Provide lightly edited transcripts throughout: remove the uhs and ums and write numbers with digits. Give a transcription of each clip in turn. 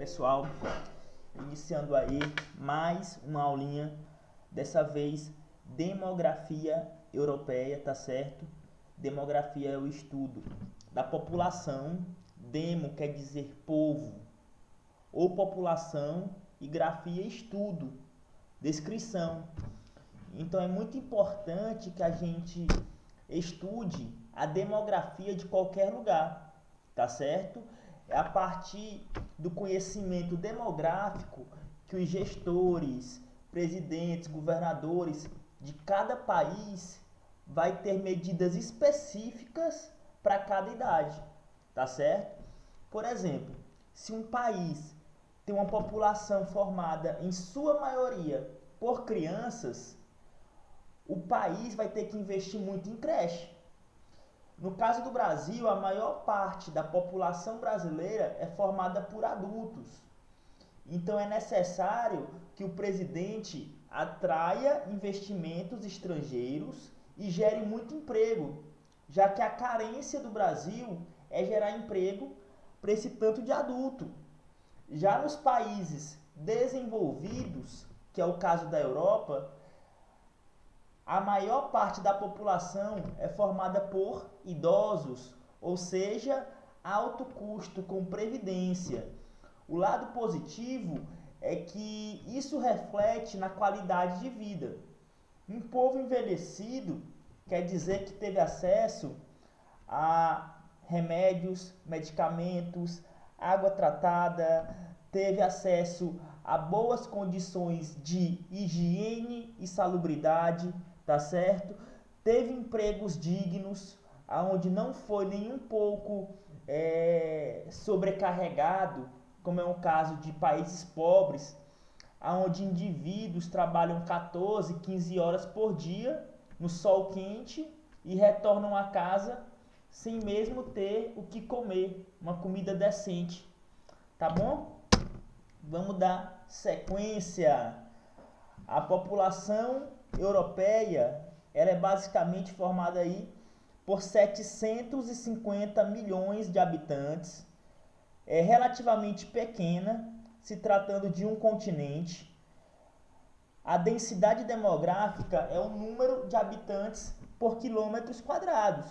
Pessoal, iniciando aí mais uma aulinha, dessa vez demografia europeia, tá certo? Demografia é o estudo da população, demo quer dizer povo, ou população, e grafia estudo, descrição. Então é muito importante que a gente estude a demografia de qualquer lugar, tá certo? É a partir do conhecimento demográfico que os gestores, presidentes, governadores de cada país vai ter medidas específicas para cada idade, tá certo? Por exemplo, se um país tem uma população formada em sua maioria por crianças, o país vai ter que investir muito em creche. No caso do Brasil, a maior parte da população brasileira é formada por adultos. Então é necessário que o presidente atraia investimentos estrangeiros e gere muito emprego, já que a carência do Brasil é gerar emprego para esse tanto de adulto. Já nos países desenvolvidos, que é o caso da Europa, a maior parte da população é formada por idosos, ou seja, alto custo com previdência. O lado positivo é que isso reflete na qualidade de vida. Um povo envelhecido quer dizer que teve acesso a remédios, medicamentos, água tratada, teve acesso a boas condições de higiene e salubridade, tá certo? Teve empregos dignos, aonde não foi nem um pouco sobrecarregado, como é um caso de países pobres, aonde indivíduos trabalham 14, 15 horas por dia no sol quente e retornam a casa sem mesmo ter o que comer, uma comida decente, tá bom? Vamos dar sequência. A população europeia, ela é basicamente formada aí por 750 milhões de habitantes. É relativamente pequena, se tratando de um continente. A densidade demográfica é o número de habitantes por quilômetros quadrados.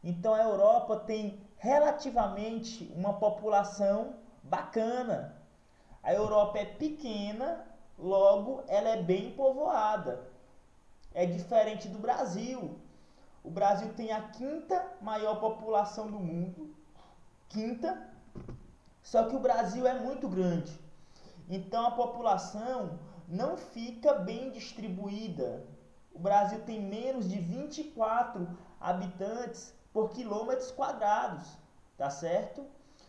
Então a Europa tem relativamente uma população bacana. A Europa é pequena, logo ela é bem povoada. É diferente do Brasil. O Brasil tem a quinta maior população do mundo. Quinta. Só que o Brasil é muito grande. Então a população não fica bem distribuída. O Brasil tem menos de 24 habitantes por quilômetros quadrados, tá certo?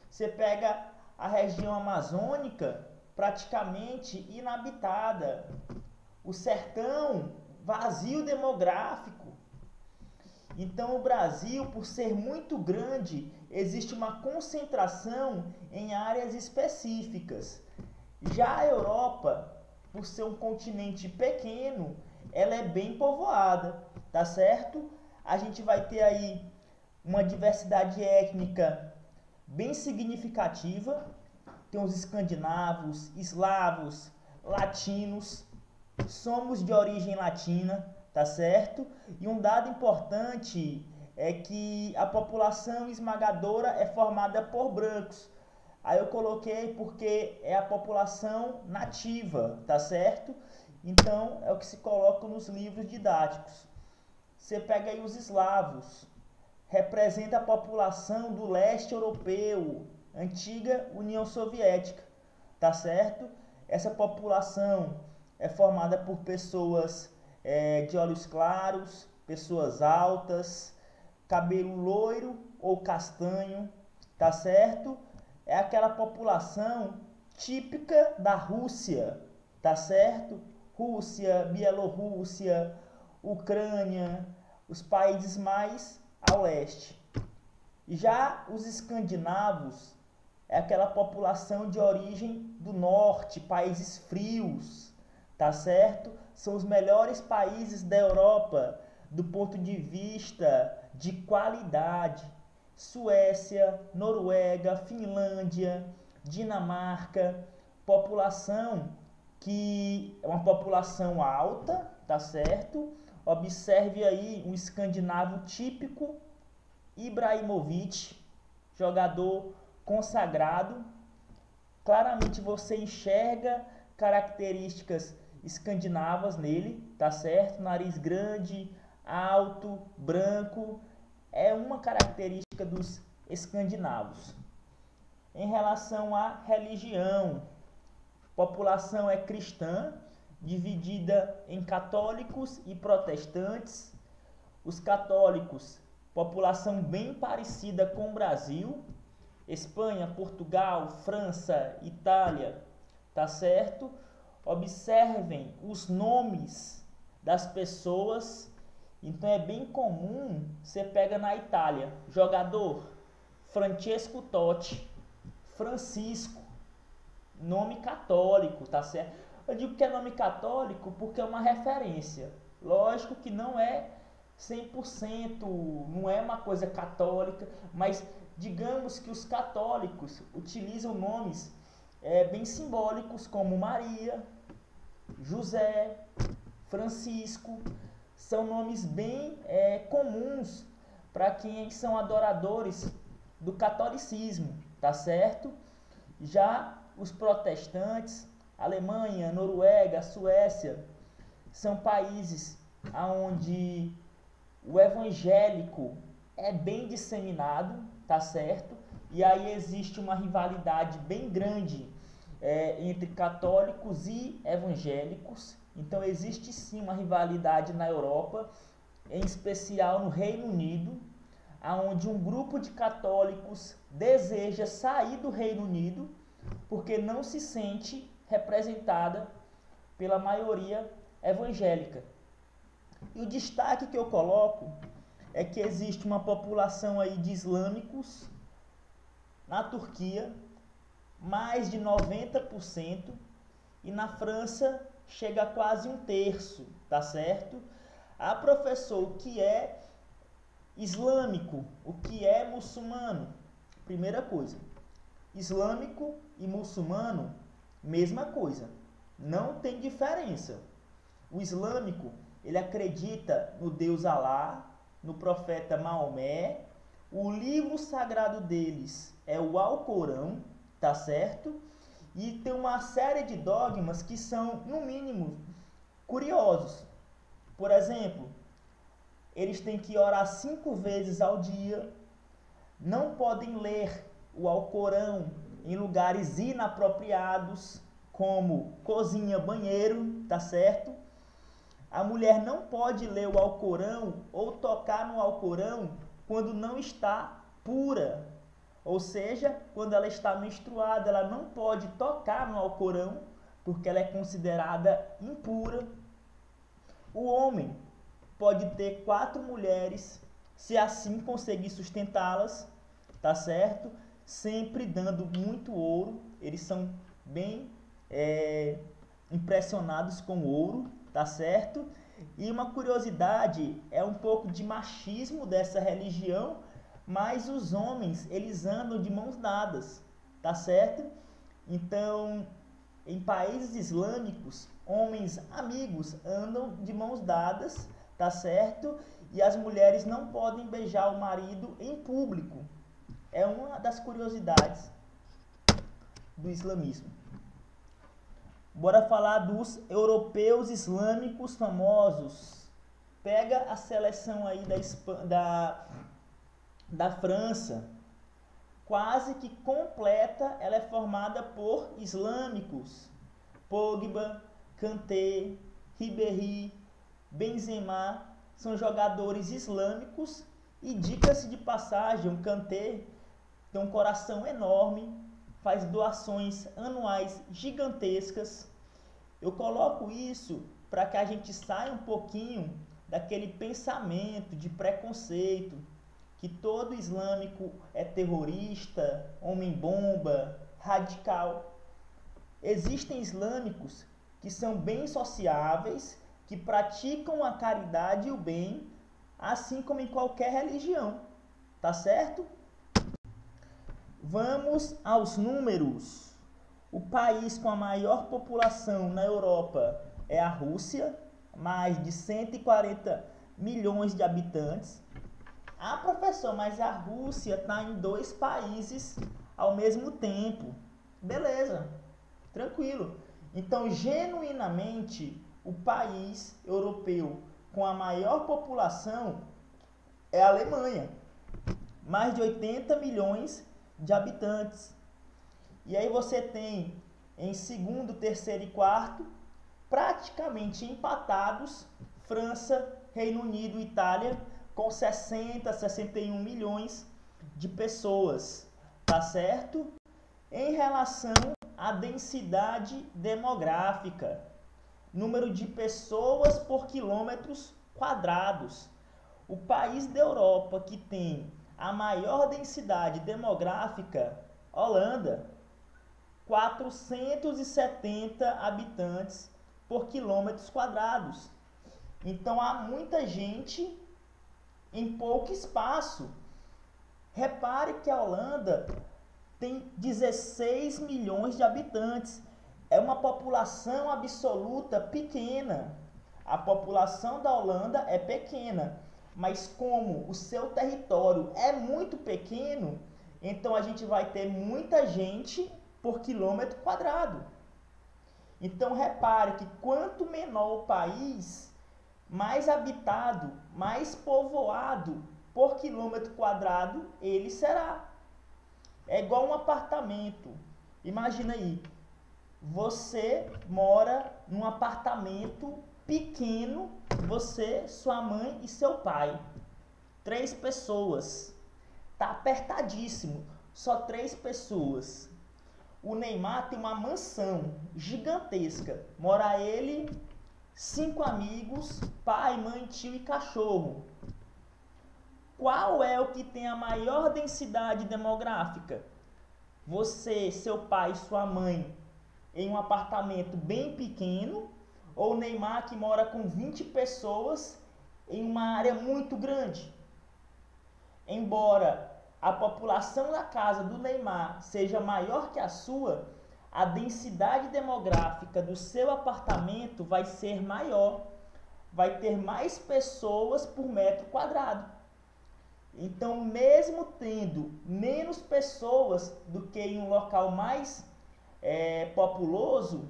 Você pega a região amazônica, praticamente inabitada. O sertão, vazio demográfico. Então o Brasil, por ser muito grande, existe uma concentração em áreas específicas. Já a Europa, por ser um continente pequeno, ela é bem povoada, tá certo? A gente vai ter aí uma diversidade étnica bem significativa. Tem os escandinavos, eslavos, latinos. Somos de origem latina, tá certo? E um dado importante é que a população esmagadora é formada por brancos. Aí eu coloquei porque é a população nativa, tá certo? Então é o que se coloca nos livros didáticos. Você pega aí os eslavos, representa a população do leste europeu, antiga União Soviética, tá certo? Essa população é formada por pessoas de olhos claros, pessoas altas, cabelo loiro ou castanho, tá certo? É aquela população típica da Rússia, tá certo? Rússia, Bielorrússia, Ucrânia, os países mais ao leste. Já os escandinavos é aquela população de origem do norte, países frios, tá certo? São os melhores países da Europa do ponto de vista de qualidade. Suécia, Noruega, Finlândia, Dinamarca, população que é uma população alta, tá certo? Observe aí um escandinavo típico, Ibrahimovic, jogador consagrado. Claramente você enxerga características escandinavas nele, tá certo? Nariz grande, alto, branco, é uma característica dos escandinavos. Em relação à religião, a população é cristã, dividida em católicos e protestantes. Os católicos, população bem parecida com o Brasil, Espanha, Portugal, França, Itália, tá certo? Observem os nomes das pessoas. Então é bem comum, você pega na Itália, jogador Francesco Totti, Francisco, nome católico, tá certo? Eu digo que é nome católico porque é uma referência. Lógico que não é 100%, não é uma coisa católica, mas digamos que os católicos utilizam nomes bem simbólicos como Maria, José, Francisco. São nomes bem comuns para quem são adoradores do catolicismo, tá certo? Já os protestantes, Alemanha, Noruega, Suécia, são países onde o evangélico é bem disseminado, tá certo? E aí existe uma rivalidade bem grande entre católicos e evangélicos. Então existe sim uma rivalidade na Europa, em especial no Reino Unido, onde um grupo de católicos deseja sair do Reino Unido porque não se sente representada pela maioria evangélica. E o destaque que eu coloco é que existe uma população aí de islâmicos na Turquia, mais de 90%, e na França chega a quase 1/3, tá certo? Ah, professor, o que é islâmico? O que é muçulmano? Primeira coisa, islâmico e muçulmano, mesma coisa, não tem diferença. O islâmico, ele acredita no Deus Alá, no profeta Maomé, o livro sagrado deles é o Alcorão, tá certo? E tem uma série de dogmas que são, no mínimo, curiosos. Por exemplo, eles têm que orar 5 vezes ao dia, não podem ler o Alcorão em lugares inapropriados, como cozinha, banheiro, tá certo? A mulher não pode ler o Alcorão ou tocar no Alcorão quando não está pura. Ou seja, quando ela está menstruada, ela não pode tocar no Alcorão, porque ela é considerada impura. O homem pode ter 4 mulheres, se assim conseguir sustentá-las, tá certo? Sempre dando muito ouro. Eles são bem impressionados com ouro, tá certo? E uma curiosidade, é um pouco de machismo dessa religião, mas os homens, eles andam de mãos dadas, tá certo? Então, em países islâmicos, homens amigos andam de mãos dadas, tá certo? E as mulheres não podem beijar o marido em público. É uma das curiosidades do islamismo. Bora falar dos europeus islâmicos famosos. Pega a seleção aí da França. Quase que completa, ela é formada por islâmicos. Pogba, Kanté, Ribéry, Benzema são jogadores islâmicos. E diga-se de passagem, o Kanté tem um coração enorme, faz doações anuais gigantescas. Eu coloco isso para que a gente saia um pouquinho daquele pensamento de preconceito, que todo islâmico é terrorista, homem-bomba, radical. Existem islâmicos que são bem sociáveis, que praticam a caridade e o bem, assim como em qualquer religião, tá certo? Vamos aos números. O país com a maior população na Europa é a Rússia, mais de 140 milhões de habitantes. Ah, professor, mas a Rússia está em 2 países ao mesmo tempo. Beleza, tranquilo. Então, genuinamente, o país europeu com a maior população é a Alemanha. Mais de 80 milhões de habitantes. E aí você tem em segundo, terceiro e quarto, praticamente empatados, França, Reino Unido e Itália, com 60, 61 milhões de pessoas, tá certo? Em relação à densidade demográfica, número de pessoas por quilômetros quadrados. O país da Europa que tem a maior densidade demográfica, Holanda, 470 habitantes por quilômetros quadrados. Então há muita gente em pouco espaço. Repare que a Holanda tem 16 milhões de habitantes. É uma população absoluta pequena. A população da Holanda é pequena, mas como o seu território é muito pequeno, então a gente vai ter muita gente por quilômetro quadrado. Então repare que quanto menor o país, mais habitado, mais povoado por quilômetro quadrado ele será. É igual um apartamento. Imagina aí, você mora num apartamento pequeno, você, sua mãe e seu pai. 3 pessoas. Tá apertadíssimo, só 3 pessoas. O Neymar tem uma mansão gigantesca. Mora ele, 5 amigos, pai, mãe, tio e cachorro. Qual é o que tem a maior densidade demográfica? Você, seu pai e sua mãe em um apartamento bem pequeno, ou o Neymar que mora com 20 pessoas em uma área muito grande? Embora a população da casa do Neymar seja maior que a sua, a densidade demográfica do seu apartamento vai ser maior. Vai ter mais pessoas por metro quadrado. Então, mesmo tendo menos pessoas do que em um local mais populoso,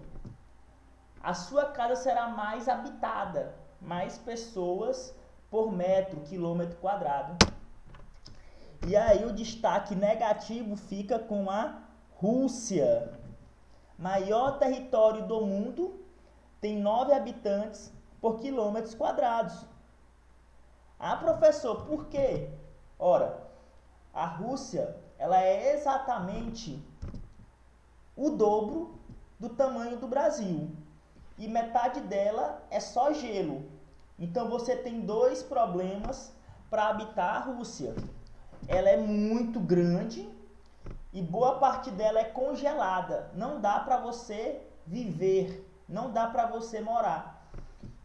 a sua casa será mais habitada, mais pessoas por quilômetro quadrado. E aí o destaque negativo fica com a Rússia. Maior território do mundo, tem 9 habitantes por quilômetros quadrados. Ah, professor, por quê? Ora, a Rússia, ela é exatamente o dobro do tamanho do Brasil. E metade dela é só gelo. Então você tem 2 problemas para habitar a Rússia. Ela é muito grande e boa parte dela é congelada. Não dá para você viver, não dá para você morar.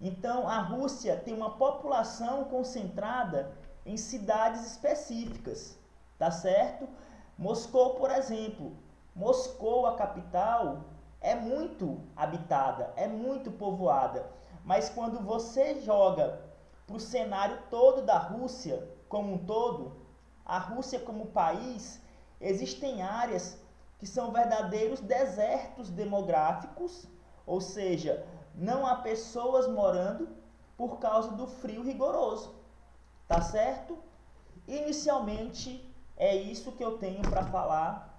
Então a Rússia tem uma população concentrada em cidades específicas, tá certo? Moscou, por exemplo. Moscou, a capital, é muito habitada, é muito povoada. Mas quando você joga para o cenário todo da Rússia como um todo, a Rússia como país, existem áreas que são verdadeiros desertos demográficos, ou seja, não há pessoas morando por causa do frio rigoroso, tá certo? Inicialmente, é isso que eu tenho para falar